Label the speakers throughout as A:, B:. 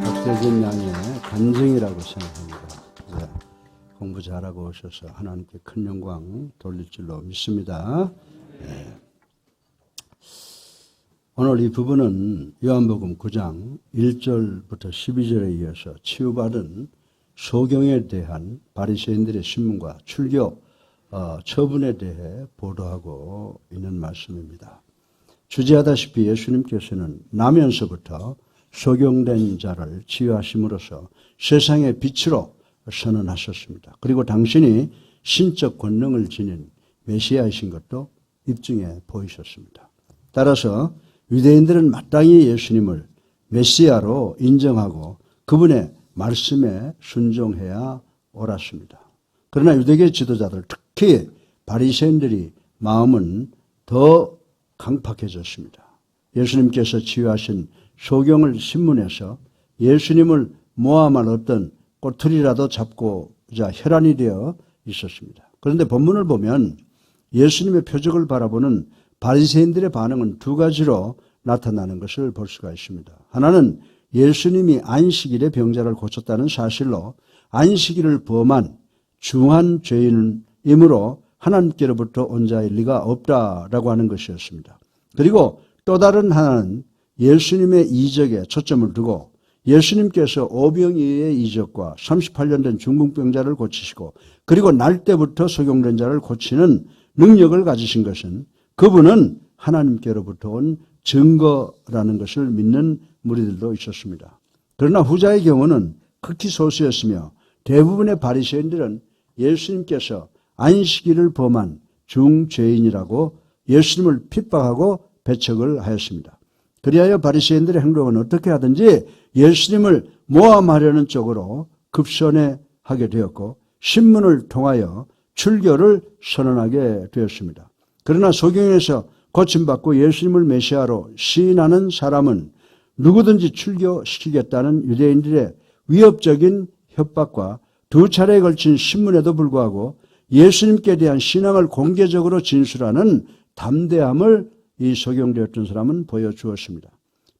A: 박대진 양의 간증이라고 생각합니다. 네, 공부 잘하고 오셔서 하나님께 큰 영광 돌릴 줄로 믿습니다. 네. 오늘 이 부분은 요한복음 9장 1절부터 12절에 이어서 치유받은 소경에 대한 바리새인들의 신문과 출교 처분에 대해 보도하고 있는 말씀입니다. 주제하다시피 예수님께서는 나면서부터 소경된 자를 치유하심으로써 세상의 빛으로 선언하셨습니다. 그리고 당신이 신적 권능을 지닌 메시아이신 것도 입증해 보이셨습니다. 따라서 유대인들은 마땅히 예수님을 메시아로 인정하고 그분의 말씀에 순종해야 옳았습니다. 그러나 유대계 지도자들, 특히 바리새인들이 마음은 더 강팍해졌습니다. 예수님께서 치유하신 소경을 신문해서 예수님을 모함할 어떤 꼬투리라도 잡고자 혈안이 되어 있었습니다. 그런데 본문을 보면 예수님의 표적을 바라보는 바리새인들의 반응은 두 가지로 나타나는 것을 볼 수가 있습니다. 하나는 예수님이 안식일에 병자를 고쳤다는 사실로 안식일을 범한 중한 죄인이므로 하나님께로부터 온 자일 리가 없다라고 하는 것이었습니다. 그리고 또 다른 하나는 예수님의 이적에 초점을 두고 예수님께서 오병이의 이적과 38년 된 중풍병자를 고치시고 그리고 날 때부터 소경된 자를 고치는 능력을 가지신 것은 그분은 하나님께로부터 온 증거라는 것을 믿는 무리들도 있었습니다. 그러나 후자의 경우는 극히 소수였으며 대부분의 바리새인들은 예수님께서 안식일을 범한 중죄인이라고 예수님을 핍박하고 배척을 하였습니다. 그리하여 바리새인들의 행동은 어떻게 하든지 예수님을 모함하려는 쪽으로 급선회하게 되었고 신문을 통하여 출교를 선언하게 되었습니다. 그러나 소경에서 고침받고 예수님을 메시아로 시인하는 사람은 누구든지 출교시키겠다는 유대인들의 위협적인 협박과 두 차례에 걸친 신문에도 불구하고 예수님께 대한 신앙을 공개적으로 진술하는 담대함을 이 소경되었던 사람은 보여주었습니다.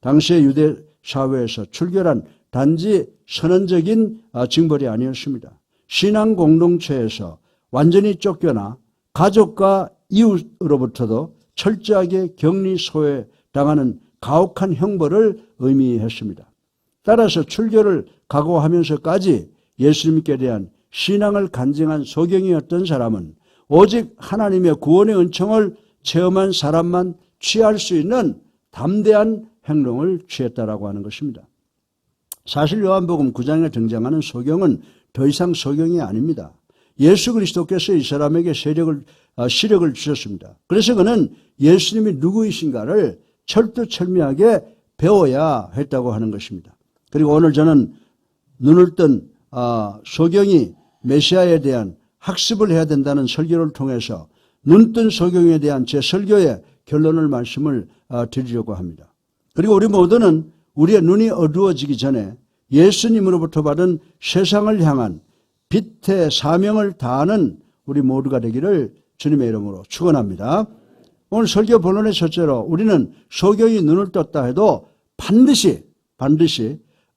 A: 당시의 유대 사회에서 출교란 단지 선언적인 징벌이 아니었습니다. 신앙 공동체에서 완전히 쫓겨나 가족과 이웃으로부터도 철저하게 격리 소외당하는 가혹한 형벌을 의미했습니다. 따라서 출교를 각오하면서까지 예수님께 대한 신앙을 간증한 소경이었던 사람은 오직 하나님의 구원의 은총을 체험한 사람만 취할 수 있는 담대한 행동을 취했다라고 하는 것입니다. 사실 요한복음 9장에 등장하는 소경은 더 이상 소경이 아닙니다. 예수 그리스도께서 이 사람에게 시력을 주셨습니다. 그래서 그는 예수님이 누구이신가를 철두철미하게 배워야 했다고 하는 것입니다. 그리고 오늘 저는 눈을 뜬 소경이 메시아에 대한 학습을 해야 된다는 설교를 통해서 눈뜬 소경에 대한 제 설교의 결론을 말씀을 드리려고 합니다. 그리고 우리 모두는 우리의 눈이 어두워지기 전에 예수님으로부터 받은 세상을 향한 빛의 사명을 다하는 우리 모두가 되기를 주님의 이름으로 축원합니다. 오늘 설교 본론의 첫째로 우리는 소경이 눈을 떴다 해도 반드시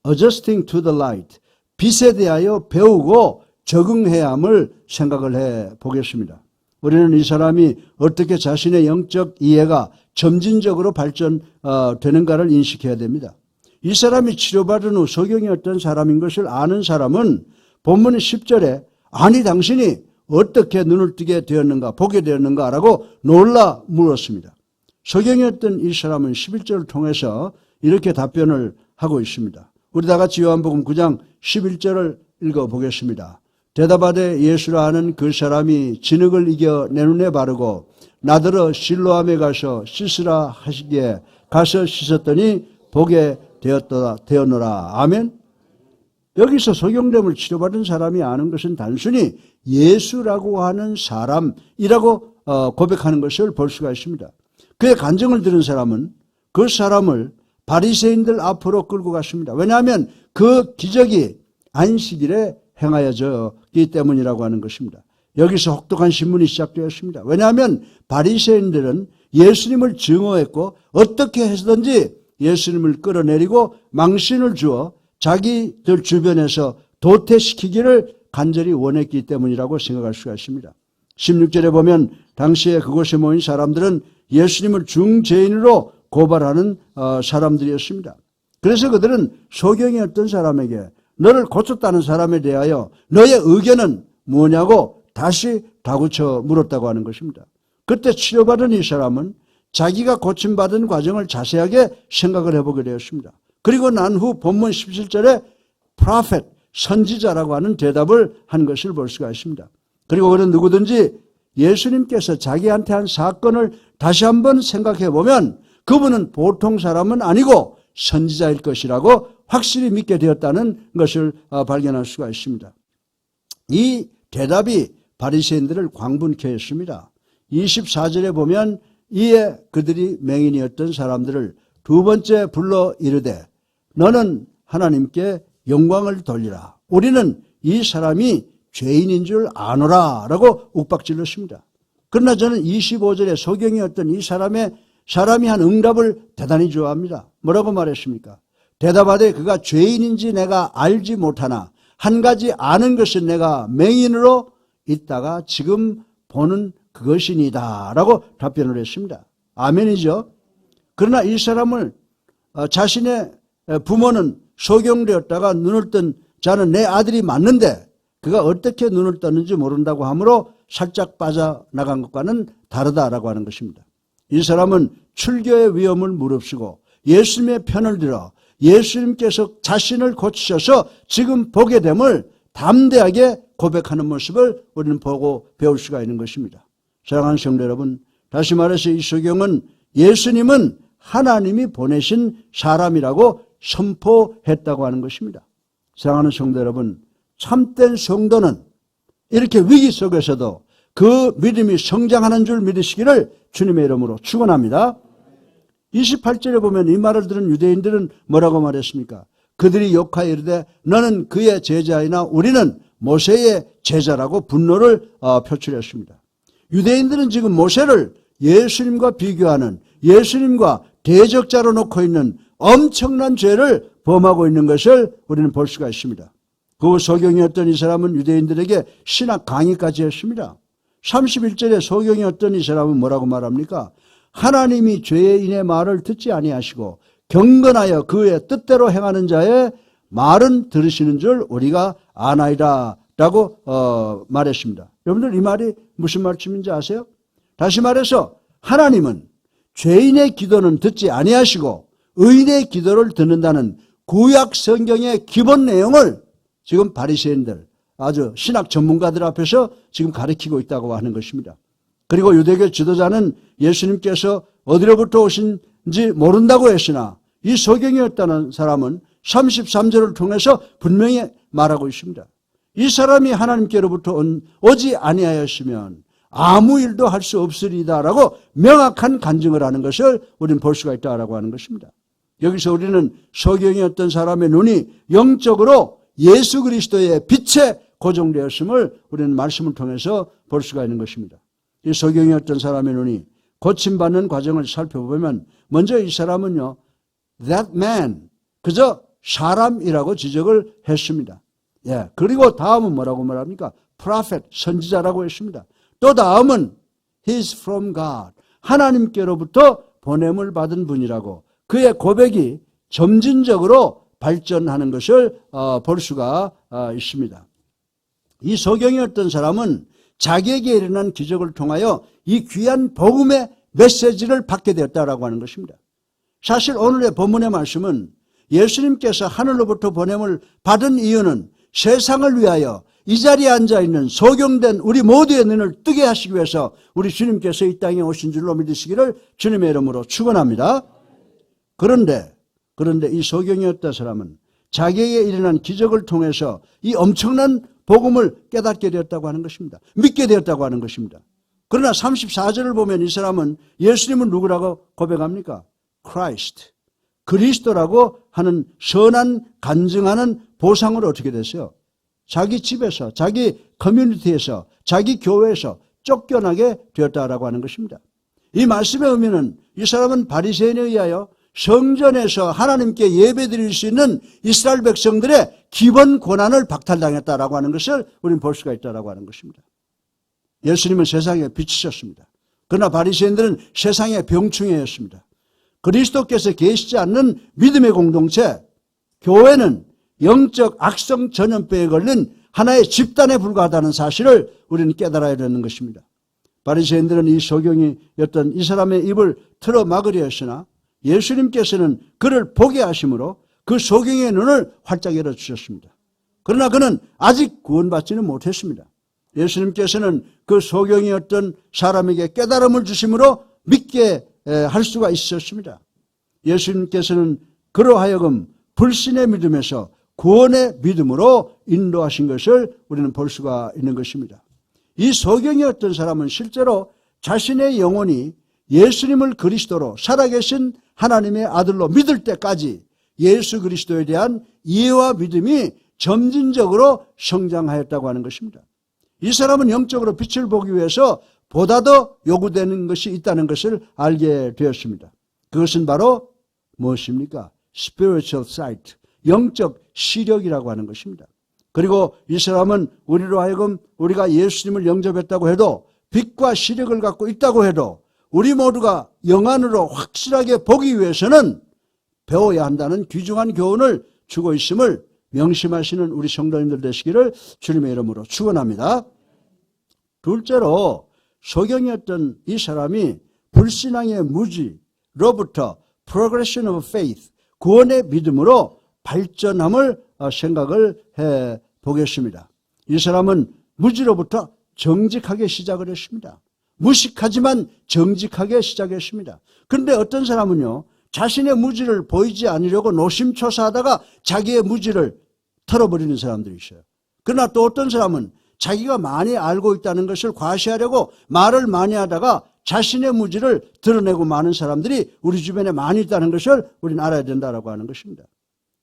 A: adjusting to the light, 빛에 대하여 배우고 적응해야 함을 생각을 해 보겠습니다. 우리는 이 사람이 어떻게 자신의 영적 이해가 점진적으로 발전되는가를 인식해야 됩니다. 이 사람이 치료받은 후 소경이었던 사람인 것을 아는 사람은 본문 10절에 아니 당신이 어떻게 눈을 뜨게 되었는가 보게 되었는가라고 놀라 물었습니다. 소경이었던 이 사람은 11절을 통해서 이렇게 답변을 하고 있습니다. 우리 다 같이 요한복음 9장 11절을 읽어보겠습니다. 대답하되 예수라 하는 그 사람이 진흙을 이겨 내 눈에 바르고 나더러 실로암에 가서 씻으라 하시기에 가서 씻었더니 보게 되었노라. 아멘. 여기서 소경됨을 치료받은 사람이 아는 것은 단순히 예수라고 하는 사람이라고 고백하는 것을 볼 수가 있습니다. 그의 간증을 들은 사람은 그 사람을 바리새인들 앞으로 끌고 갔습니다. 왜냐하면 그 기적이 안식일에 행하여졌기 때문이라고 하는 것입니다. 여기서 혹독한 신문이 시작되었습니다. 왜냐하면 바리새인들은 예수님을 증오했고 어떻게 해서든지 예수님을 끌어내리고 망신을 주어 자기들 주변에서 도태시키기를 간절히 원했기 때문이라고 생각할 수가 있습니다. 16절에 보면 당시에 그곳에 모인 사람들은 예수님을 중죄인으로 고발하는 사람들이었습니다. 그래서 그들은 소경의 어떤 사람에게 너를 고쳤다는 사람에 대하여 너의 의견은 뭐냐고 다시 다구쳐 물었다고 하는 것입니다. 그때 치료받은 이 사람은 자기가 고침받은 과정을 자세하게 생각을 해보게 되었습니다. 그리고 난 후 본문 17절에 prophet, 선지자라고 하는 대답을 한 것을 볼 수가 있습니다. 그리고 그는 누구든지 예수님께서 자기한테 한 사건을 다시 한번 생각해 보면 그분은 보통 사람은 아니고 선지자일 것이라고 확실히 믿게 되었다는 것을 발견할 수가 있습니다. 이 대답이 바리새인들을 광분케 했습니다. 24절에 보면 이에 그들이 맹인이었던 사람들을 두 번째 불러 이르되 너는 하나님께 영광을 돌리라. 우리는 이 사람이 죄인인 줄 아노라 라고 욱박질렀습니다. 그러나 저는 25절에 소경이었던 이 사람이 한 응답을 대단히 좋아합니다. 뭐라고 말했습니까? 대답하되 그가 죄인인지 내가 알지 못하나 한 가지 아는 것은 내가 맹인으로 있다가 지금 보는 그것이니다 라고 답변을 했습니다. 아멘이죠. 그러나 이 사람을 자신의 부모는 소경되었다가 눈을 뜬 자는 내 아들이 맞는데 그가 어떻게 눈을 떴는지 모른다고 하므로 살짝 빠져나간 것과는 다르다라고 하는 것입니다. 이 사람은 출교의 위험을 무릅쓰고 예수님의 편을 들어 예수님께서 자신을 고치셔서 지금 보게 됨을 담대하게 고백하는 모습을 우리는 보고 배울 수가 있는 것입니다. 사랑하는 성도 여러분, 다시 말해서 이 소경은 예수님은 하나님이 보내신 사람이라고 선포했다고 하는 것입니다. 사랑하는 성도 여러분, 참된 성도는 이렇게 위기 속에서도 그 믿음이 성장하는 줄 믿으시기를 주님의 이름으로 축원합니다. 28절에 보면 이 말을 들은 유대인들은 뭐라고 말했습니까? 그들이 욕하여 이르되 너는 그의 제자이나 우리는 모세의 제자라고 분노를 표출했습니다. 유대인들은 지금 모세를 예수님과 비교하는 예수님과 대적자로 놓고 있는 엄청난 죄를 범하고 있는 것을 우리는 볼 수가 있습니다. 그 소경이었던 이 사람은 유대인들에게 신학 강의까지 했습니다. 31절에 소경이었던 이 사람은 뭐라고 말합니까? 하나님이 죄인의 말을 듣지 아니하시고 경건하여 그의 뜻대로 행하는 자의 말은 들으시는 줄 우리가 아나이다 라고 말했습니다. 여러분들 이 말이 무슨 말씀인지 아세요? 다시 말해서 하나님은 죄인의 기도는 듣지 아니하시고 의인의 기도를 듣는다는 구약 성경의 기본 내용을 지금 바리새인들 아주 신학 전문가들 앞에서 지금 가르치고 있다고 하는 것입니다. 그리고 유대교 지도자는 예수님께서 어디로부터 오신지 모른다고 했으나 이 소경이었다는 사람은 33절을 통해서 분명히 말하고 있습니다. 이 사람이 하나님께로부터 오지 아니하였으면 아무 일도 할 수 없으리다라고 명확한 간증을 하는 것을 우리는 볼 수가 있다라고 하는 것입니다. 여기서 우리는 소경이었던 사람의 눈이 영적으로 예수 그리스도의 빛에 고정되었음을 우리는 말씀을 통해서 볼 수가 있는 것입니다. 이 소경이었던 사람의 눈이 고침받는 과정을 살펴보면 먼저 이 사람은요, that man, 그저 사람이라고 지적을 했습니다. 예, 그리고 다음은 뭐라고 말합니까? prophet, 선지자라고 했습니다. 또 다음은 he's from God, 하나님께로부터 보냄을 받은 분이라고 그의 고백이 점진적으로 발전하는 것을 볼 수가 있습니다. 이 소경이었던 사람은 자기에게 일어난 기적을 통하여 이 귀한 복음의 메시지를 받게 되었다라고 하는 것입니다. 사실 오늘의 본문의 말씀은 예수님께서 하늘로부터 보냄을 받은 이유는 세상을 위하여 이 자리에 앉아있는 소경된 우리 모두의 눈을 뜨게 하시기 위해서 우리 주님께서 이 땅에 오신 줄로 믿으시기를 주님의 이름으로 축원합니다. 그런데 이 소경이었던 사람은 자기에게 일어난 기적을 통해서 이 엄청난 복음을 깨닫게 되었다고 하는 것입니다. 믿게 되었다고 하는 것입니다. 그러나 34절을 보면 이 사람은 예수님은 누구라고 고백합니까? Christ, 그리스도라고 하는 선한 간증하는 보상으로 어떻게 됐어요? 자기 집에서, 자기 커뮤니티에서, 자기 교회에서 쫓겨나게 되었다라고 하는 것입니다. 이 말씀의 의미는 이 사람은 바리새인에 의하여 성전에서 하나님께 예배드릴 수 있는 이스라엘 백성들의 기본 권한을 박탈당했다라고 하는 것을 우리는 볼 수가 있다라고 하는 것입니다. 예수님은 세상에 빛이셨습니다. 그러나 바리새인들은 세상의 병충해였습니다. 그리스도께서 계시지 않는 믿음의 공동체, 교회는 영적 악성 전염병에 걸린 하나의 집단에 불과하다는 사실을 우리는 깨달아야 되는 것입니다. 바리새인들은 이 소경이었던 이 사람의 입을 틀어 막으려 했으나 예수님께서는 그를 보게 하심으로 그 소경의 눈을 활짝 열어주셨습니다. 그러나 그는 아직 구원받지는 못했습니다. 예수님께서는 그 소경이었던 사람에게 깨달음을 주심으로 믿게 할 수가 있었습니다. 예수님께서는 그로 하여금 불신의 믿음에서 구원의 믿음으로 인도하신 것을 우리는 볼 수가 있는 것입니다. 이 소경이었던 사람은 실제로 자신의 영혼이 예수님을 그리스도로 살아계신 하나님의 아들로 믿을 때까지 예수 그리스도에 대한 이해와 믿음이 점진적으로 성장하였다고 하는 것입니다. 이 사람은 영적으로 빛을 보기 위해서 보다 더 요구되는 것이 있다는 것을 알게 되었습니다. 그것은 바로 무엇입니까? Spiritual sight, 영적 시력이라고 하는 것입니다. 그리고 이 사람은 우리로 하여금 우리가 예수님을 영접했다고 해도 빛과 시력을 갖고 있다고 해도 우리 모두가 영안으로 확실하게 보기 위해서는 배워야 한다는 귀중한 교훈을 주고 있음을 명심하시는 우리 성도님들 되시기를 주님의 이름으로 축원합니다. 둘째로 소경이었던 이 사람이 불신앙의 무지로부터 progression of faith, 구원의 믿음으로 발전함을 생각을 해 보겠습니다. 이 사람은 무지로부터 정직하게 시작을 했습니다. 무식하지만 정직하게 시작했습니다. 그런데 어떤 사람은요, 자신의 무지를 보이지 않으려고 노심초사하다가 자기의 무지를 털어버리는 사람들이 있어요. 그러나 또 어떤 사람은 자기가 많이 알고 있다는 것을 과시하려고 말을 많이 하다가 자신의 무지를 드러내고 마는 사람들이 우리 주변에 많이 있다는 것을 우리는 알아야 된다고 하는 것입니다.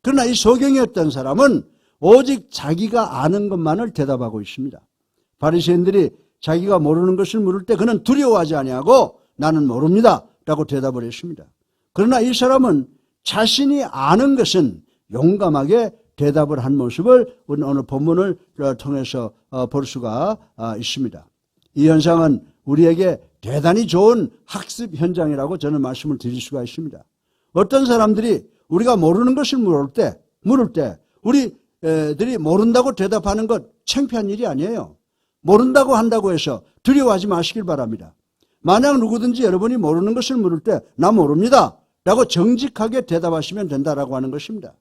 A: 그러나 이 소경이었던 사람은 오직 자기가 아는 것만을 대답하고 있습니다. 바리새인들이 자기가 모르는 것을 물을 때 그는 두려워하지 아니하고 나는 모릅니다 라고 대답을 했습니다. 그러나 이 사람은 자신이 아는 것은 용감하게 대답을 한 모습을 우리는 오늘 본문을 통해서 볼 수가 있습니다. 이 현상은 우리에게 대단히 좋은 학습 현장이라고 저는 말씀을 드릴 수가 있습니다. 어떤 사람들이 우리가 모르는 것을 물을 때 우리들이 모른다고 대답하는 것 창피한 일이 아니에요. 모른다고 한다고 해서 두려워하지 마시길 바랍니다. 만약 누구든지 여러분이 모르는 것을 물을 때 나 모릅니다 라고 정직하게 대답하시면 된다라고 하는 것입니다.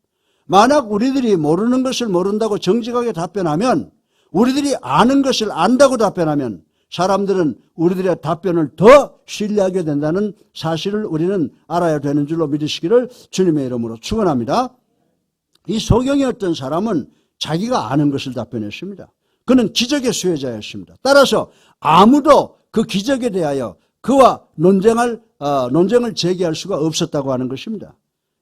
A: 만약 우리들이 모르는 것을 모른다고 정직하게 답변하면, 우리들이 아는 것을 안다고 답변하면 사람들은 우리들의 답변을 더 신뢰하게 된다는 사실을 우리는 알아야 되는 줄로 믿으시기를 주님의 이름으로 축원합니다. 이 소경이었던 사람은 자기가 아는 것을 답변했습니다. 그는 기적의 수혜자였습니다. 따라서 아무도 그 기적에 대하여 그와 논쟁을 제기할 수가 없었다고 하는 것입니다.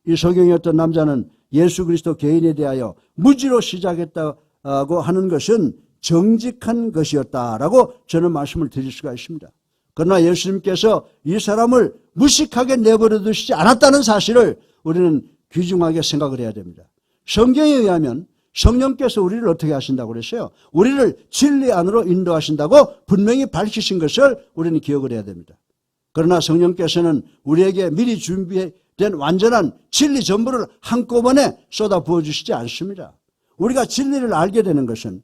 A: 이 소경이었던 남자는 예수 그리스도 개인에 대하여 무지로 시작했다고 하는 것은 정직한 것이었다라고 저는 말씀을 드릴 수가 있습니다. 그러나 예수님께서 이 사람을 무식하게 내버려 두시지 않았다는 사실을 우리는 귀중하게 생각을 해야 됩니다. 성경에 의하면 성령께서 우리를 어떻게 하신다고 그랬어요? 우리를 진리 안으로 인도하신다고 분명히 밝히신 것을 우리는 기억을 해야 됩니다. 그러나 성령께서는 우리에게 미리 준비된 완전한 진리 전부를 한꺼번에 쏟아 부어주시지 않습니다. 우리가 진리를 알게 되는 것은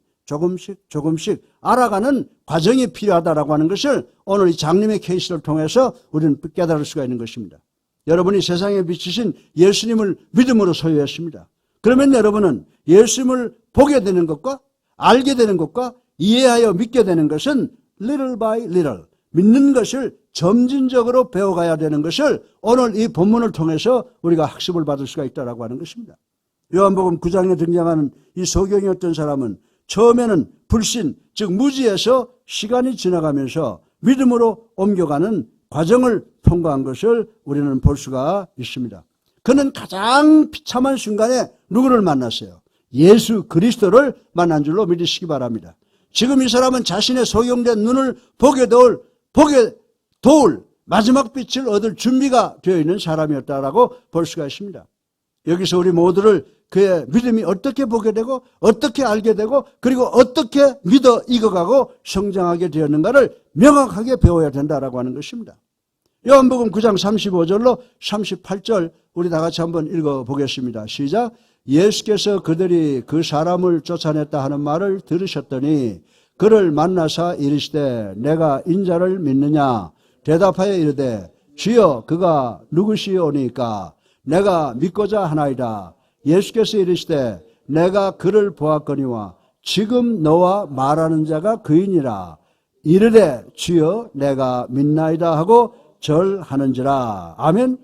A: 조금씩 알아가는 과정이 필요하다라고 하는 것을 오늘 이 장님의 케이스를 통해서 우리는 깨달을 수가 있는 것입니다. 여러분이 세상에 비치신 예수님을 믿음으로 소유했습니다. 그러면 여러분은 예수님을 보게 되는 것과 알게 되는 것과 이해하여 믿게 되는 것은 little by little, 믿는 것을 점진적으로 배워가야 되는 것을 오늘 이 본문을 통해서 우리가 학습을 받을 수가 있다고 하는 것입니다. 요한복음 9장에 등장하는 이 소경이었던 사람은 처음에는 불신, 즉 무지에서 시간이 지나가면서 믿음으로 옮겨가는 과정을 통과한 것을 우리는 볼 수가 있습니다. 그는 가장 비참한 순간에 누구를 만났어요? 예수 그리스도를 만난 줄로 믿으시기 바랍니다. 지금 이 사람은 자신의 소경된 눈을 보게 도울 마지막 빛을 얻을 준비가 되어 있는 사람이었다라고 볼 수가 있습니다. 여기서 우리 모두를 그의 믿음이 어떻게 보게 되고 어떻게 알게 되고 그리고 어떻게 믿어 익어가고 성장하게 되었는가를 명확하게 배워야 된다라고 하는 것입니다. 요한복음 9장 35절로 38절 우리 다 같이 한번 읽어보겠습니다. 시작. 예수께서 그들이 그 사람을 쫓아냈다 하는 말을 들으셨더니 그를 만나사 이르시되 내가 인자를 믿느냐 대답하여 이르되 주여 그가 누구시오니까 내가 믿고자 하나이다. 예수께서 이르시되 내가 그를 보았거니와 지금 너와 말하는 자가 그이니라. 이르되 주여 내가 믿나이다 하고 절하는지라. 아멘.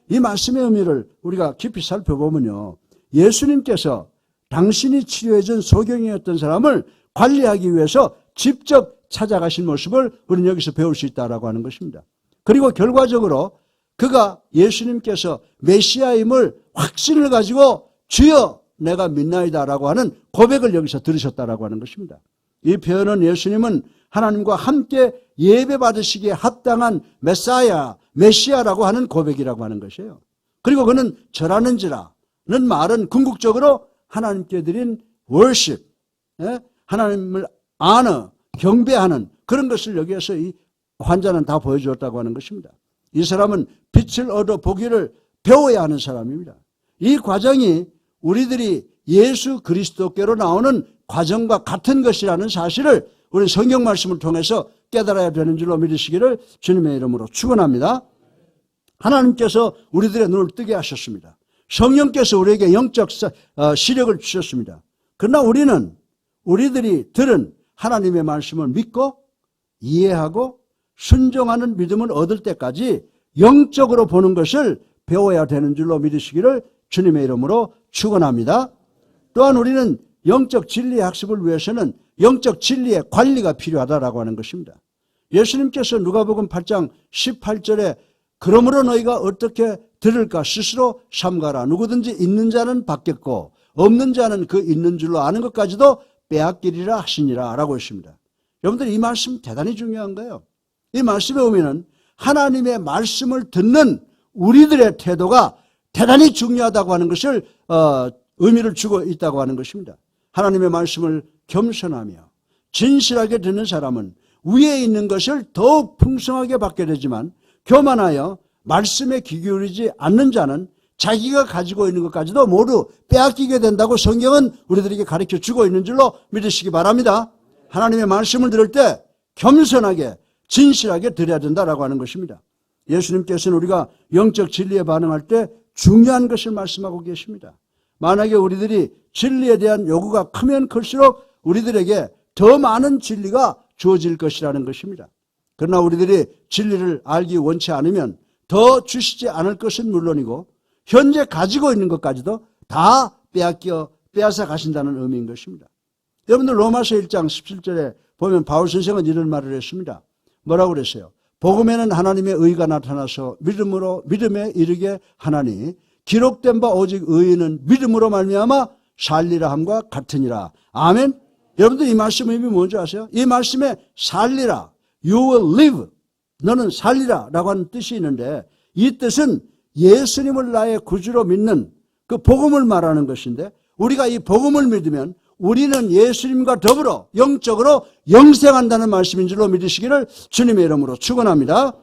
A: 이 말씀의 의미를 우리가 깊이 살펴보면요, 예수님께서 당신이 치료해준 소경이었던 사람을 관리하기 위해서 직접 찾아가신 모습을 우리는 여기서 배울 수 있다라고 하는 것입니다. 그리고 결과적으로 그가 예수님께서 메시아임을 확신을 가지고 주여 내가 믿나이다라고 하는 고백을 여기서 들으셨다라고 하는 것입니다. 이 표현은 예수님은 하나님과 함께 예배 받으시기에 합당한 메시아라고 하는 고백이라고 하는 것이에요. 그리고 그는 절하는지라는 말은 궁극적으로 하나님께 드린 worship, 하나님을 경배하는 그런 것을 여기에서 이 환자는 다 보여주었다고 하는 것입니다. 이 사람은 빛을 얻어 보기를 배워야 하는 사람입니다. 이 과정이 우리들이 예수 그리스도께로 나오는 과정과 같은 것이라는 사실을 우리 성경 말씀을 통해서 깨달아야 되는 줄로 믿으시기를 주님의 이름으로 축원합니다. 하나님께서 우리들의 눈을 뜨게 하셨습니다. 성령께서 우리에게 영적 시력을 주셨습니다. 그러나 우리들이 들은 하나님의 말씀을 믿고 이해하고 순종하는 믿음을 얻을 때까지 영적으로 보는 것을 배워야 되는 줄로 믿으시기를 주님의 이름으로 축원합니다. 또한 우리는 영적 진리의 학습을 위해서는 영적 진리의 관리가 필요하다라고 하는 것입니다. 예수님께서 누가복음 8장 18절에 그러므로 너희가 어떻게 들을까 스스로 삼가라. 누구든지 있는 자는 받겠고 없는 자는 그 있는 줄로 아는 것까지도 빼앗기리라 하시니라 라고 했습니다. 여러분들 이 말씀 대단히 중요한 거예요. 이 말씀의 의미는 하나님의 말씀을 듣는 우리들의 태도가 대단히 중요하다고 하는 것을 의미를 주고 있다고 하는 것입니다. 하나님의 말씀을 겸손하며 진실하게 듣는 사람은 위에 있는 것을 더욱 풍성하게 받게 되지만 교만하여 말씀에 귀 기울이지 않는 자는 자기가 가지고 있는 것까지도 모두 빼앗기게 된다고 성경은 우리들에게 가르쳐 주고 있는 줄로 믿으시기 바랍니다. 하나님의 말씀을 들을 때 겸손하게 진실하게 들어야 된다라고 하는 것입니다. 예수님께서는 우리가 영적 진리에 반응할 때 중요한 것을 말씀하고 계십니다. 만약에 우리들이 진리에 대한 요구가 크면 클수록 우리들에게 더 많은 진리가 주어질 것이라는 것입니다. 그러나 우리들이 진리를 알기 원치 않으면 더 주시지 않을 것은 물론이고 현재 가지고 있는 것까지도 다 빼앗아 가신다는 의미인 것입니다. 여러분들 로마서 1장 17절에 보면 바울 선생은 이런 말을 했습니다. 뭐라고 그랬어요? 복음에는 하나님의 의가 나타나서 믿음에 이르게 하나니 기록된 바 오직 의인은 믿음으로 말미암아 살리라 함과 같으니라. 아멘. 여러분들 이 말씀 의미 뭔지 아세요? 이 말씀에 살리라, you will live, 너는 살리라 라고 하는 뜻이 있는데 이 뜻은 예수님을 나의 구주로 믿는 그 복음을 말하는 것인데 우리가 이 복음을 믿으면 우리는 예수님과 더불어 영적으로 영생한다는 말씀인 줄로 믿으시기를 주님의 이름으로 축원합니다.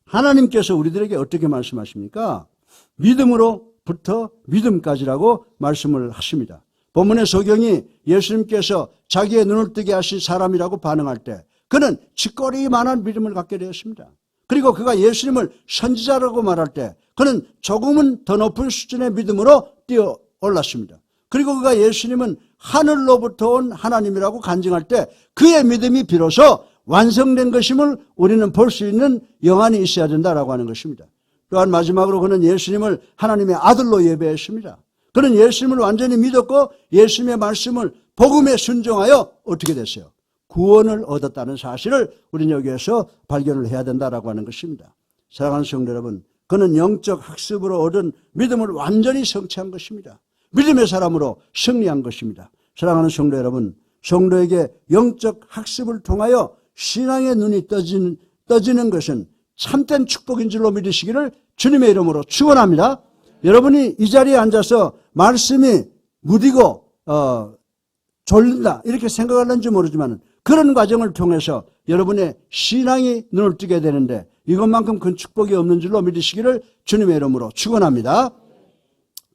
A: 하나님께서 우리들에게 어떻게 말씀하십니까? 믿음으로부터 믿음까지라고 말씀을 하십니다. 본문의 소경이 예수님께서 자기의 눈을 뜨게 하신 사람이라고 반응할 때 그는 직거리만한 믿음을 갖게 되었습니다. 그리고 그가 예수님을 선지자라고 말할 때 그는 조금은 더 높은 수준의 믿음으로 뛰어 올랐습니다. 그리고 그가 예수님은 하늘로부터 온 하나님이라고 간증할 때 그의 믿음이 비로소 완성된 것임을 우리는 볼 수 있는 영안이 있어야 된다라고 하는 것입니다. 또한 마지막으로 그는 예수님을 하나님의 아들로 예배했습니다. 그는 예수님을 완전히 믿었고 예수님의 말씀을 복음에 순종하여 어떻게 됐어요? 구원을 얻었다는 사실을 우리는 여기에서 발견을 해야 된다라고 하는 것입니다. 사랑하는 성도 여러분, 그는 영적 학습으로 얻은 믿음을 완전히 성취한 것입니다. 믿음의 사람으로 승리한 것입니다. 사랑하는 성도 여러분, 성도에게 영적 학습을 통하여 신앙의 눈이 떠지는 것은 참된 축복인 줄로 믿으시기를 주님의 이름으로 축원합니다. 여러분이 이 자리에 앉아서 말씀이 무디고 졸린다 이렇게 생각하는지 모르지만 그런 과정을 통해서 여러분의 신앙이 눈을 뜨게 되는데 이것만큼 큰 축복이 없는 줄로 믿으시기를 주님의 이름으로 축원합니다.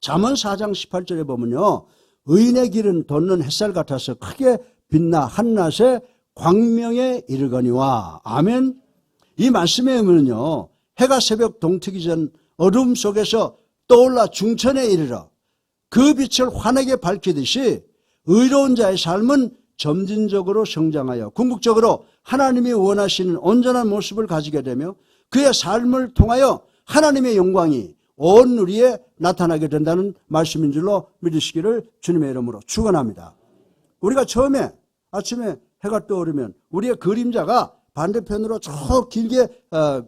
A: 잠언 4장 18절에 보면요. 의인의 길은 돋는 햇살 같아서 크게 빛나 한낮에 광명에 이르거니와. 아멘. 이 말씀의 의미는요. 해가 새벽 동트기 전 어둠 속에서 떠올라 중천에 이르러 그 빛을 환하게 밝히듯이 의로운 자의 삶은 점진적으로 성장하여 궁극적으로 하나님이 원하시는 온전한 모습을 가지게 되며 그의 삶을 통하여 하나님의 영광이 온 누리에 나타나게 된다는 말씀인 줄로 믿으시기를 주님의 이름으로 축원합니다. 우리가 처음에 아침에 해가 떠오르면 우리의 그림자가 반대편으로 저 길게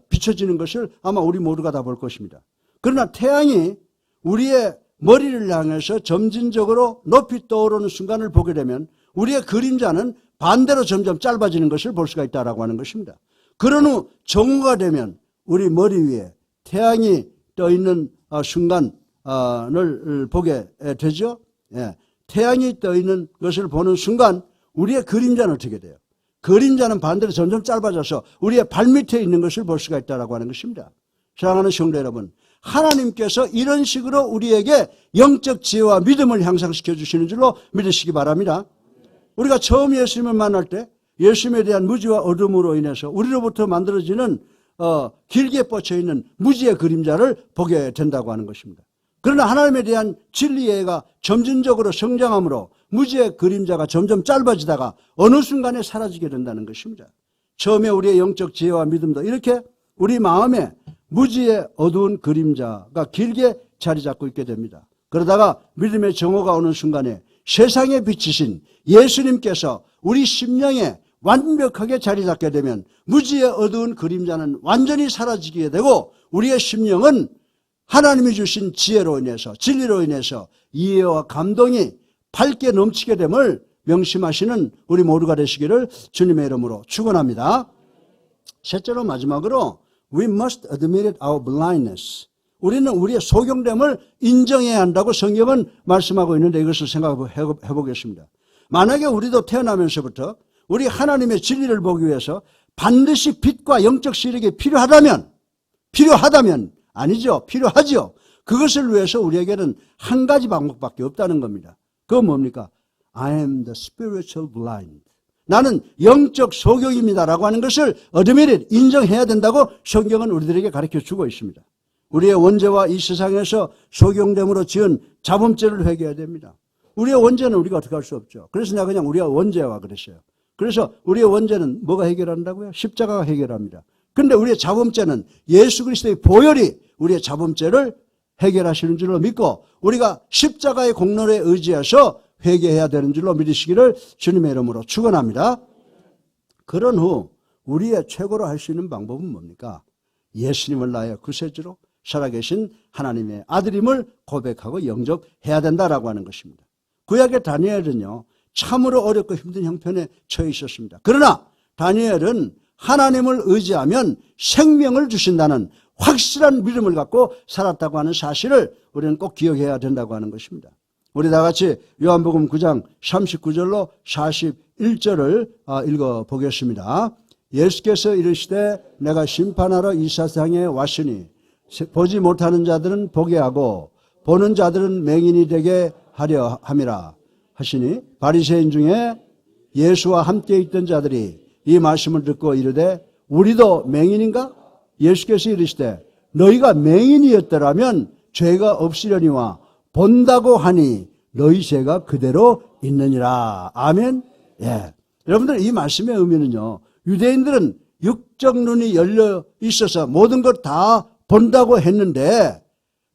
A: 비춰지는 것을 아마 우리 모두가 다 볼 것입니다. 그러나 태양이 우리의 머리를 향해서 점진적으로 높이 떠오르는 순간을 보게 되면 우리의 그림자는 반대로 점점 짧아지는 것을 볼 수가 있다라고 하는 것입니다. 그런 후 정오가 되면 우리 머리 위에 태양이 떠 있는 순간을 보게 되죠. 예. 태양이 떠 있는 것을 보는 순간 우리의 그림자는 어떻게 돼요? 그림자는 반대로 점점 짧아져서 우리의 발밑에 있는 것을 볼 수가 있다라고 하는 것입니다. 사랑하는 성도 여러분, 하나님께서 이런 식으로 우리에게 영적 지혜와 믿음을 향상시켜 주시는 줄로 믿으시기 바랍니다. 우리가 처음 예수님을 만날 때 예수님에 대한 무지와 어둠으로 인해서 우리로부터 만들어지는 길게 뻗쳐 있는 무지의 그림자를 보게 된다고 하는 것입니다. 그러나 하나님에 대한 진리가 점진적으로 성장함으로 무지의 그림자가 점점 짧아지다가 어느 순간에 사라지게 된다는 것입니다. 처음에 우리의 영적 지혜와 믿음도 이렇게 우리 마음에 무지의 어두운 그림자가 길게 자리 잡고 있게 됩니다. 그러다가 믿음의 정오가 오는 순간에 세상에 비치신 예수님께서 우리 심령에 완벽하게 자리 잡게 되면 무지의 어두운 그림자는 완전히 사라지게 되고 우리의 심령은 하나님이 주신 지혜로 인해서 진리로 인해서 이해와 감동이 밝게 넘치게 됨을 명심하시는 우리 모두가 되시기를 주님의 이름으로 축원합니다. 셋째로 마지막으로 We must admit our blindness. 우리는 우리의 소경됨을 인정해야 한다고 성경은 말씀하고 있는데 이것을 생각해 보겠습니다. 만약에 우리도 태어나면서부터 우리 하나님의 진리를 보기 위해서 반드시 빛과 영적 시력이 필요하다면 아니죠. 필요하죠. 그것을 위해서 우리에게는 한 가지 방법밖에 없다는 겁니다. 그건 뭡니까? I am the spiritual blind. 나는 영적 소경입니다라고 하는 것을 admit, 인정해야 된다고 성경은 우리들에게 가르쳐주고 있습니다. 우리의 원죄와 이 세상에서 소경됨으로 지은 자범죄를 회개해야 됩니다. 우리의 원죄는 우리가 어떻게 할 수 없죠. 그래서 내가 그냥 우리가 원죄와 그랬어요. 그래서 우리의 원죄는 뭐가 해결한다고요? 십자가가 해결합니다. 그런데 우리의 자범죄는 예수 그리스도의 보혈이 우리의 자범죄를 해결하시는 줄로 믿고 우리가 십자가의 공로에 의지해서 회개해야 되는 줄로 믿으시기를 주님의 이름으로 축원합니다. 그런 후 우리의 최고로 할 수 있는 방법은 뭡니까? 예수님을 나의 구세주로 살아계신 하나님의 아들임을 고백하고 영접해야 된다라고 하는 것입니다. 구약의 다니엘은요 참으로 어렵고 힘든 형편에 처해 있었습니다. 그러나 다니엘은 하나님을 의지하면 생명을 주신다는 확실한 믿음을 갖고 살았다고 하는 사실을 우리는 꼭 기억해야 된다고 하는 것입니다. 우리 다 같이 요한복음 9장 39절로 41절을 읽어보겠습니다. 예수께서 이르시되 내가 심판하러 이 세상에 왔으니 보지 못하는 자들은 보게 하고 보는 자들은 맹인이 되게 하려 함이라 하시니 바리새인 중에 예수와 함께 있던 자들이 이 말씀을 듣고 이르되 우리도 맹인인가? 예수께서 이르시되 너희가 맹인이었더라면 죄가 없으려니와 본다고 하니 너희 죄가 그대로 있느니라. 아멘. 예. 여러분들 이 말씀의 의미는요. 유대인들은 육적 눈이 열려 있어서 모든 것 다 본다고 했는데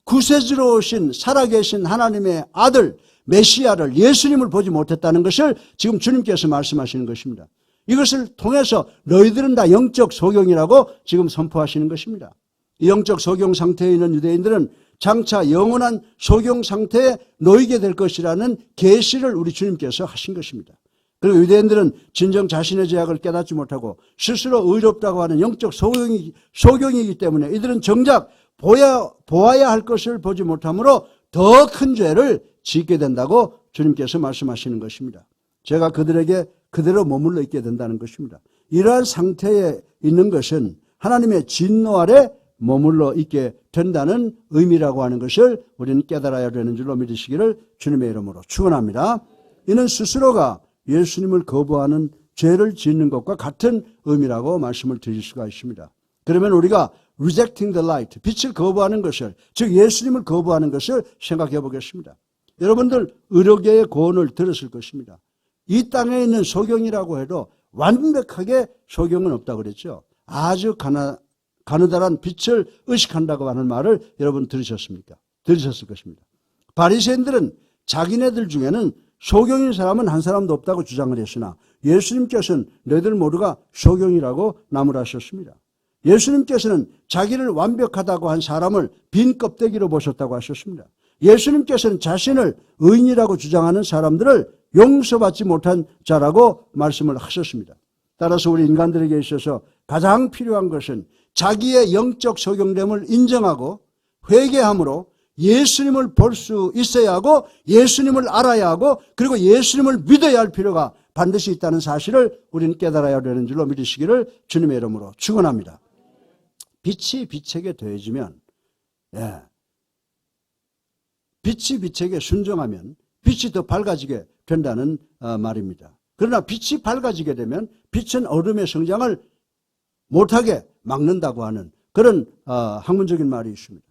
A: 구세주로 오신 살아계신 하나님의 아들 메시아를 예수님을 보지 못했다는 것을 지금 주님께서 말씀하시는 것입니다. 이것을 통해서 너희들은 다 영적 소경이라고 지금 선포하시는 것입니다. 이 영적 소경 상태에 있는 유대인들은 장차 영원한 소경 상태에 놓이게 될 것이라는 계시를 우리 주님께서 하신 것입니다. 그리고 유대인들은 진정 자신의 죄악을 깨닫지 못하고 스스로 의롭다고 하는 영적 소경이기 때문에 이들은 정작 보아야 할 것을 보지 못하므로 더 큰 죄를 짓게 된다고 주님께서 말씀하시는 것입니다. 제가 그들에게 그대로 머물러 있게 된다는 것입니다. 이러한 상태에 있는 것은 하나님의 진노 아래 머물러 있게 된다는 의미라고 하는 것을 우리는 깨달아야 되는 줄로 믿으시기를 주님의 이름으로 축원합니다. 이는 스스로가 예수님을 거부하는 죄를 짓는 것과 같은 의미라고 말씀을 드릴 수가 있습니다. 그러면 우리가 rejecting the light, 빛을 거부하는 것을, 즉 예수님을 거부하는 것을 생각해 보겠습니다. 여러분들 의료계의 고언을 들었을 것입니다. 이 땅에 있는 소경이라고 해도 완벽하게 소경은 없다고 그랬죠. 아주 가느다란 빛을 의식한다고 하는 말을 여러분 들으셨습니까? 들으셨을 것입니다. 바리새인들은 자기네들 중에는 소경인 사람은 한 사람도 없다고 주장을 했으나 예수님께서는 너희들 모두가 소경이라고 나무라셨습니다. 예수님께서는 자기를 완벽하다고 한 사람을 빈 껍데기로 보셨다고 하셨습니다. 예수님께서는 자신을 의인이라고 주장하는 사람들을 용서받지 못한 자라고 말씀을 하셨습니다. 따라서 우리 인간들에게 있어서 가장 필요한 것은 자기의 영적 소경됨을 인정하고 회개함으로 예수님을 볼 수 있어야 하고 예수님을 알아야 하고 그리고 예수님을 믿어야 할 필요가 반드시 있다는 사실을 우리는 깨달아야 되는 줄로 믿으시기를 주님의 이름으로 축원합니다. 빛이 빛에게 더해지면 빛이 빛에게 순종하면 빛이 더 밝아지게 된다는 말입니다. 그러나 빛이 밝아지게 되면 빛은 어둠의 성장을 못하게 막는다고 하는 그런 학문적인 말이 있습니다.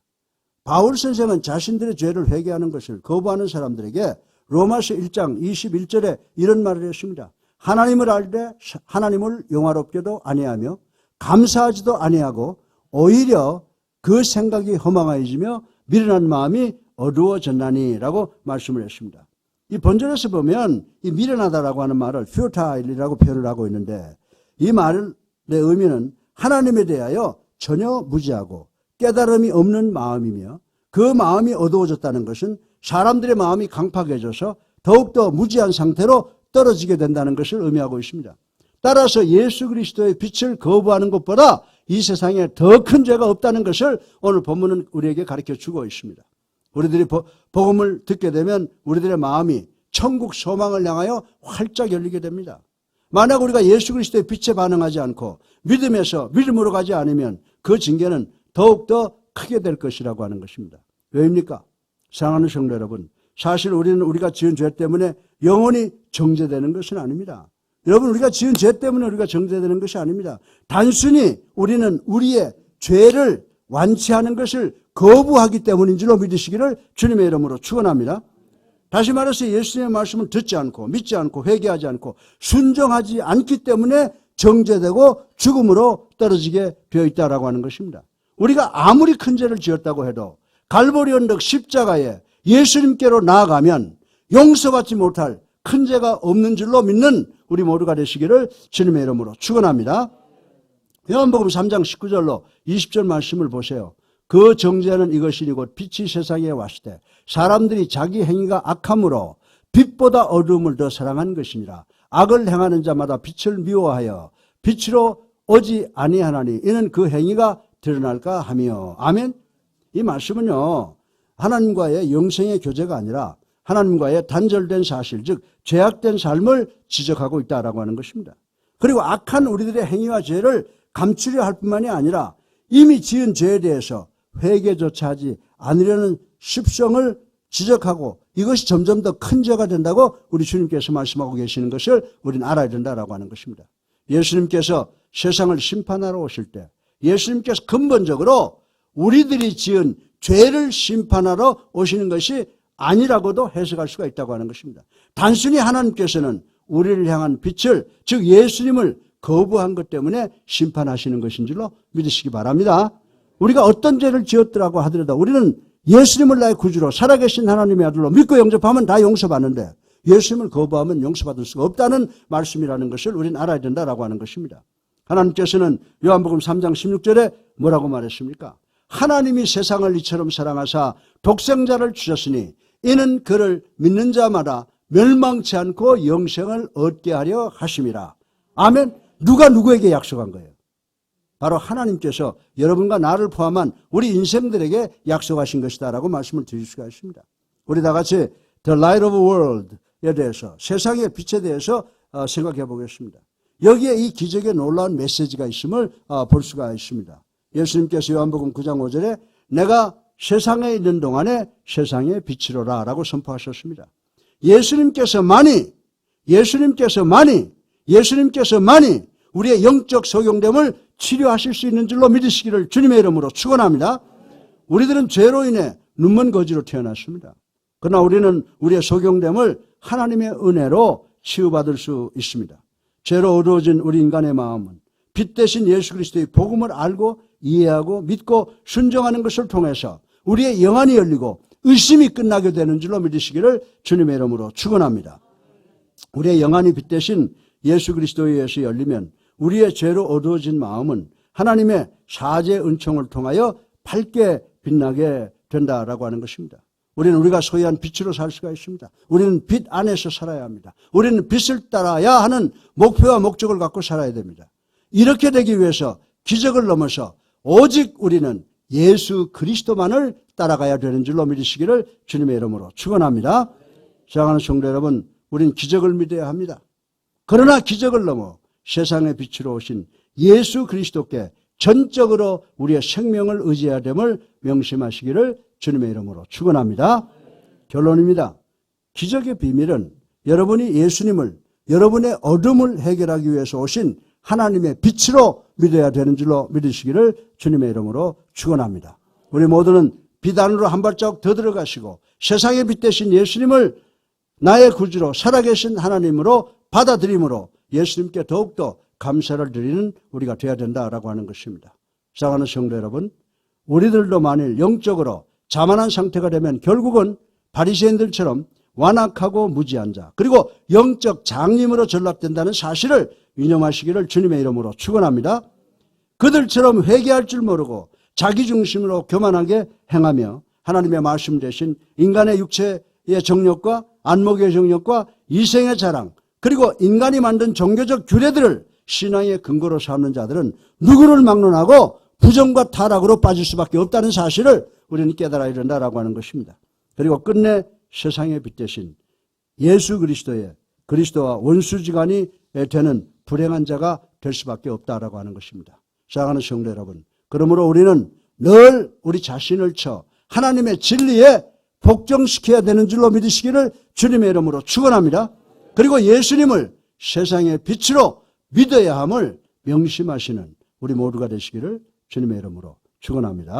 A: 바울 선생은 자신들의 죄를 회개하는 것을 거부하는 사람들에게 로마서 1장 21절에 이런 말을 했습니다. 하나님을 알되 하나님을 영화롭게도 아니하며 감사하지도 아니하고 오히려 그 생각이 허망해지며 미련한 마음이 어두워졌나니라고 말씀을 했습니다. 이 본절에서 보면 이 미련하다라고 하는 말을 퓨타일이라고 표현을 하고 있는데 이 말의 의미는 하나님에 대하여 전혀 무지하고 깨달음이 없는 마음이며 그 마음이 어두워졌다는 것은 사람들의 마음이 강팍해져서 더욱더 무지한 상태로 떨어지게 된다는 것을 의미하고 있습니다. 따라서 예수 그리스도의 빛을 거부하는 것보다 이 세상에 더 큰 죄가 없다는 것을 오늘 본문은 우리에게 가르쳐 주고 있습니다. 우리들이 복음을 듣게 되면 우리들의 마음이 천국 소망을 향하여 활짝 열리게 됩니다. 만약 우리가 예수 그리스도의 빛에 반응하지 않고 믿음에서 믿음으로 가지 않으면 그 징계는 더욱더 크게 될 것이라고 하는 것입니다. 왜입니까? 사랑하는 성도 여러분, 사실 우리는 우리가 지은 죄 때문에 영원히 정죄되는 것은 아닙니다. 여러분, 우리가 지은 죄 때문에 우리가 정죄되는 것이 아닙니다. 단순히 우리는 우리의 죄를 완치하는 것을 거부하기 때문인 줄로 믿으시기를 주님의 이름으로 축원합니다. 다시 말해서 예수님의 말씀을 듣지 않고 믿지 않고 회개하지 않고 순종하지 않기 때문에 정죄되고 죽음으로 떨어지게 되어 있다라고 하는 것입니다. 우리가 아무리 큰 죄를 지었다고 해도 갈보리 언덕 십자가에 예수님께로 나아가면 용서받지 못할 큰 죄가 없는 줄로 믿는 우리 모두가 되시기를 주님의 이름으로 축원합니다. 요한복음 3장 19절로 20절 말씀을 보세요. 그 정죄는 이것이니 곧 빛이 세상에 왔을 때 사람들이 자기 행위가 악함으로 빛보다 어두움을 더 사랑한 것이니라. 악을 행하는 자마다 빛을 미워하여 빛으로 오지 아니하나니 이는 그 행위가 드러날까 하며. 아멘. 이 말씀은요, 하나님과의 영생의 교제가 아니라 하나님과의 단절된 사실, 즉 죄악된 삶을 지적하고 있다라고 하는 것입니다. 그리고 악한 우리들의 행위와 죄를 감추려 할 뿐만이 아니라 이미 지은 죄에 대해서 회개조차 하지 않으려는 습성을 지적하고 이것이 점점 더 큰 죄가 된다고 우리 주님께서 말씀하고 계시는 것을 우리는 알아야 된다라고 하는 것입니다. 예수님께서 세상을 심판하러 오실 때 예수님께서 근본적으로 우리들이 지은 죄를 심판하러 오시는 것이 아니라고도 해석할 수가 있다고 하는 것입니다. 단순히 하나님께서는 우리를 향한 빛을, 즉 예수님을 거부한 것 때문에 심판하시는 것인 줄로 믿으시기 바랍니다. 우리가 어떤 죄를 지었더라고 하더라도 우리는 예수님을 나의 구주로 살아계신 하나님의 아들로 믿고 영접하면 다 용서받는데 예수님을 거부하면 용서받을 수가 없다는 말씀이라는 것을 우리는 알아야 된다라고 하는 것입니다. 하나님께서는 요한복음 3장 16절에 뭐라고 말했습니까? 하나님이 세상을 이처럼 사랑하사 독생자를 주셨으니 이는 그를 믿는 자마다 멸망치 않고 영생을 얻게 하려 하심이라. 아멘. 누가 누구에게 약속한 거예요? 바로 하나님께서 여러분과 나를 포함한 우리 인생들에게 약속하신 것이다 라고 말씀을 드릴 수가 있습니다. 우리 다 같이 The Light of the World에 대해서, 세상의 빛에 대해서 생각해 보겠습니다. 여기에 이 기적의 놀라운 메시지가 있음을 볼 수가 있습니다. 예수님께서 요한복음 9장 5절에 내가 세상에 있는 동안에 세상의 빛이로라 라고 선포하셨습니다. 예수님께서만이 우리의 영적 소경됨을 치료하실 수 있는 줄로 믿으시기를 주님의 이름으로 축원합니다. 우리들은 죄로 인해 눈먼 거지로 태어났습니다. 그러나 우리는 우리의 소경됨을 하나님의 은혜로 치유받을 수 있습니다. 죄로 어두워진 우리 인간의 마음은 빛 대신 예수 그리스도의 복음을 알고 이해하고 믿고 순종하는 것을 통해서 우리의 영안이 열리고 의심이 끝나게 되는 줄로 믿으시기를 주님의 이름으로 축원합니다. 우리의 영안이 빛 대신 예수 그리스도에 의해서 열리면 우리의 죄로 어두워진 마음은 하나님의 사죄 은총을 통하여 밝게 빛나게 된다라고 하는 것입니다. 우리는 우리가 소유한 빛으로 살 수가 있습니다. 우리는 빛 안에서 살아야 합니다. 우리는 빛을 따라야 하는 목표와 목적을 갖고 살아야 됩니다. 이렇게 되기 위해서 기적을 넘어서 오직 우리는 예수 그리스도만을 따라가야 되는 줄로 믿으시기를 주님의 이름으로 축원합니다. 사랑하는 성도 여러분, 우리는 기적을 믿어야 합니다. 그러나 기적을 넘어 세상의 빛으로 오신 예수 그리스도께 전적으로 우리의 생명을 의지해야 됨을 명심하시기를 주님의 이름으로 축원합니다. 결론입니다. 기적의 비밀은 여러분이 예수님을, 여러분의 어둠을 해결하기 위해서 오신 하나님의 빛으로 믿어야 되는 줄로 믿으시기를 주님의 이름으로 축원합니다. 우리 모두는 빛 안으로 한 발자국 더 들어가시고 세상의 빛 대신 예수님을 나의 구주로 살아계신 하나님으로 받아들임으로 예수님께 더욱더 감사를 드리는 우리가 되어야 된다라고 하는 것입니다. 사랑하는 성도 여러분, 우리들도 만일 영적으로 자만한 상태가 되면 결국은 바리새인들처럼 완악하고 무지한 자, 그리고 영적 장님으로 전락된다는 사실을 유념하시기를 주님의 이름으로 축원합니다. 그들처럼 회개할 줄 모르고 자기 중심으로 교만하게 행하며 하나님의 말씀 대신 인간의 육체의 정욕과 안목의 정욕과 이생의 자랑, 그리고 인간이 만든 종교적 규례들을 신앙의 근거로 삼는 자들은 누구를 막론하고 부정과 타락으로 빠질 수밖에 없다는 사실을 우리는 깨달아야 된다라고 하는 것입니다. 그리고 끝내 세상의 빛 대신 예수 그리스도와 원수지간이 되는 불행한 자가 될 수밖에 없다라고 하는 것입니다. 사랑하는 성도 여러분, 그러므로 우리는 늘 우리 자신을 쳐 하나님의 진리에 복종시켜야 되는 줄로 믿으시기를 주님의 이름으로 축원합니다. 그리고 예수님을 세상의 빛으로 믿어야 함을 명심하시는 우리 모두가 되시기를 주님의 이름으로 축원합니다.